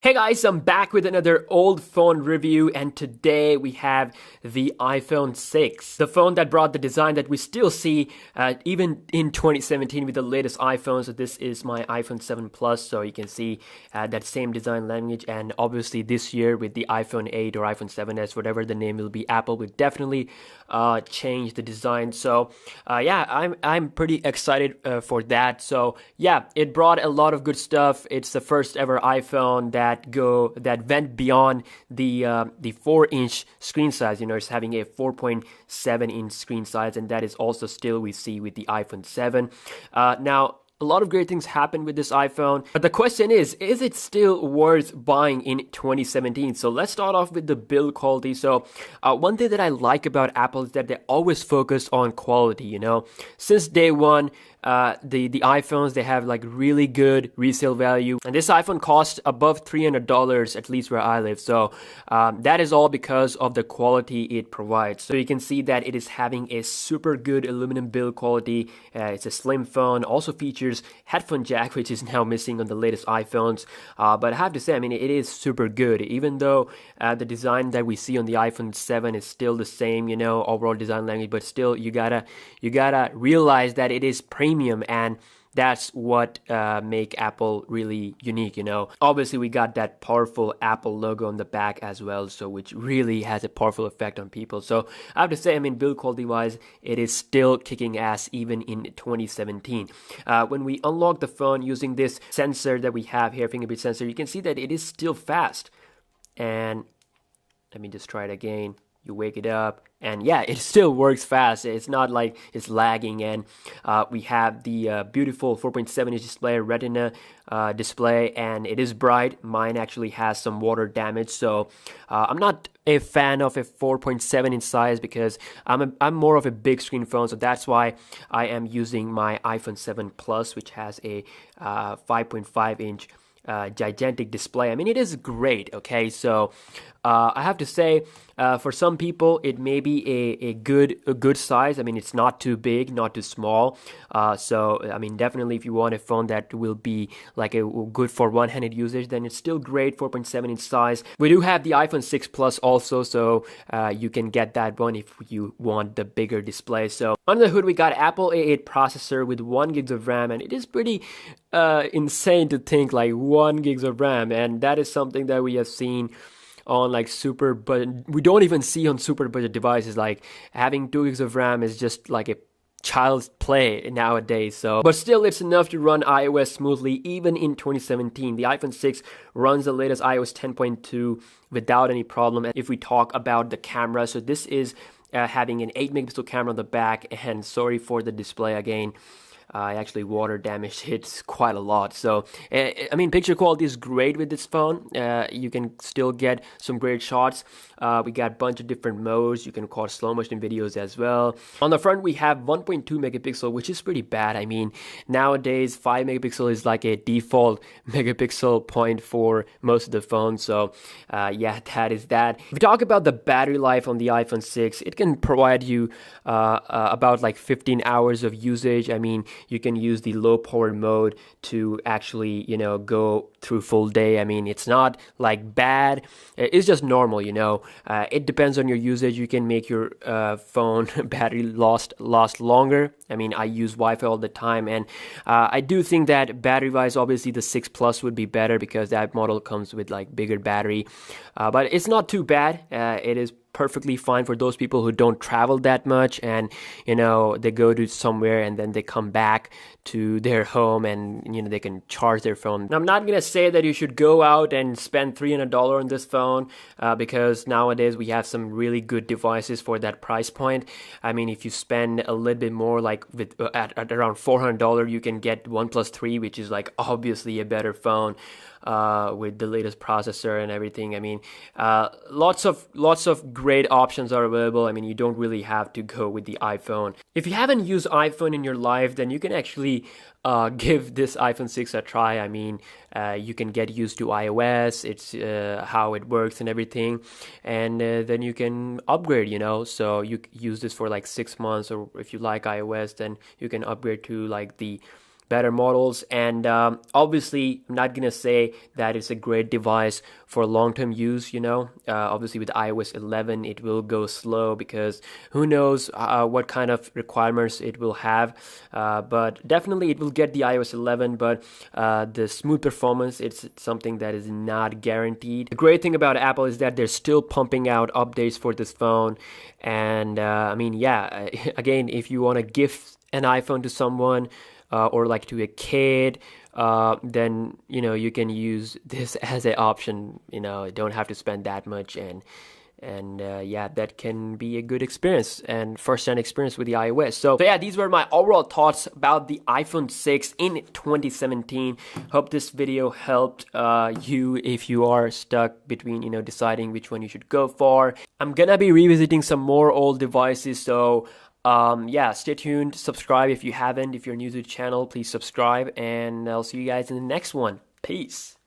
Hey guys, I'm back with another old phone review, and today we have the iPhone 6. The phone that brought the design that we still see even in 2017 with the latest iPhone. So this is my iPhone 7 Plus, so you can see that same design language. And obviously this year with the iPhone 8 or iPhone 7s, whatever the name will be, Apple will definitely change the design. So yeah, I'm pretty excited for that. So yeah, it brought a lot of good stuff. It's the first ever iPhone that went beyond the 4-inch screen size. It's having a 4.7-inch screen size, and that is also still we see with the iPhone 7. Now, a lot of great things happened with this iPhone, but the question is it still worth buying in 2017? So let's start off with the build quality. So one thing that I like about Apple is that they always focus on quality. Since day one, the iPhones, they have like really good resale value, and this iPhone costs above $300, at least where I live. So that is all because of the quality it provides. So you can see that it is having a super good aluminum build quality. It's a slim phone, also features headphone jack, which is now missing on the latest iPhones. But I have to say, I mean, it is super good, even though the design that we see on the iPhone 7 is still the same, overall design language, but still you gotta realize that it is premium, and that's what make Apple really unique. Obviously we got that powerful Apple logo on the back as well, so which really has a powerful effect on people. So I have to say, I mean, build quality wise, it is still kicking ass even in 2017. When we unlock the phone using this sensor that we have here, fingerprint sensor, you can see that it is still fast. And let me just try it again. You wake it up, and yeah, it still works fast. It's not like it's lagging. And we have the beautiful 4.7-inch display, Retina display, and it is bright. Mine actually has some water damage, so I'm not a fan of a 4.7-inch size because I'm more of a big screen phone. So that's why I am using my iPhone 7 Plus, which has a 5.5-inch gigantic display. I mean, it is great. Okay, so I have to say, for some people, it may be a good size. I mean, it's not too big, not too small. So I mean, definitely, if you want a phone that will be like a good for one-handed usage, then it's still great. 4.7-inch size. We do have the iPhone 6 Plus also, so you can get that one if you want the bigger display. So under the hood, we got Apple A8 processor with 1 gig of RAM, and it is pretty insane to think like 1 gig of RAM, and that is something that we have seen on like super budget. We don't even see on super budget devices. Like having 2 gigs of RAM is just like a child's play nowadays. So, but still, it's enough to run iOS smoothly even in 2017. The iPhone 6 runs the latest iOS 10.2 without any problem. And if we talk about the camera, so this is having an 8 megapixel camera on the back, and sorry for the display again. Actually, water damage hits quite a lot. So, I mean, picture quality is great with this phone. You can still get some great shots. We got a bunch of different modes. You can record slow motion videos as well. On the front, we have 1.2 megapixel, which is pretty bad. I mean, nowadays, 5 megapixel is like a default megapixel point for most of the phones. So, yeah, that is that. If we talk about the battery life on the iPhone 6, it can provide you about like 15 hours of usage. I mean, you can use the low power mode to actually, go through full day. I mean, it's not like bad. It's just normal, It depends on your usage. You can make your phone battery last longer. I mean, I use Wi-Fi all the time, and I do think that battery-wise, obviously the 6 Plus would be better because that model comes with like bigger battery. But it's not too bad. It is perfectly fine for those people who don't travel that much, and they go to somewhere and then they come back to their home, and they can charge their phone. Now, I'm not gonna say that you should go out and spend $300 on this phone because nowadays we have some really good devices for that price point. I mean, if you spend a little bit more, like at around $400, you can get OnePlus 3, which is like obviously a better phone with the latest processor and everything. I mean, lots of great options are available. I mean, you don't really have to go with the iPhone. If you haven't used iPhone in your life, then you can actually give this iPhone 6 a try. I mean, you can get used to iOS, it's how it works and everything, and then you can upgrade, so you use this for like 6 months, or if you like iOS, then you can upgrade to like the better models. And obviously, I'm not gonna say that it's a great device for long-term use. Obviously with iOS 11 it will go slow because who knows what kind of requirements it will have, but definitely it will get the iOS 11. But the smooth performance, it's something that is not guaranteed. The great thing about Apple is that they're still pumping out updates for this phone. And I mean, yeah, again, if you want to gift an iPhone to someone, or like to a kid, then you can use this as an option. Don't have to spend that much. And yeah, that can be a good experience and first-hand experience with the iOS. So yeah, these were my overall thoughts about the iPhone 6 in 2017. Hope this video helped you if you are stuck between deciding which one you should go for. I'm gonna be revisiting some more old devices, so yeah, stay tuned, subscribe if you haven't. If you're new to the channel, please subscribe, and I'll see you guys in the next one. Peace.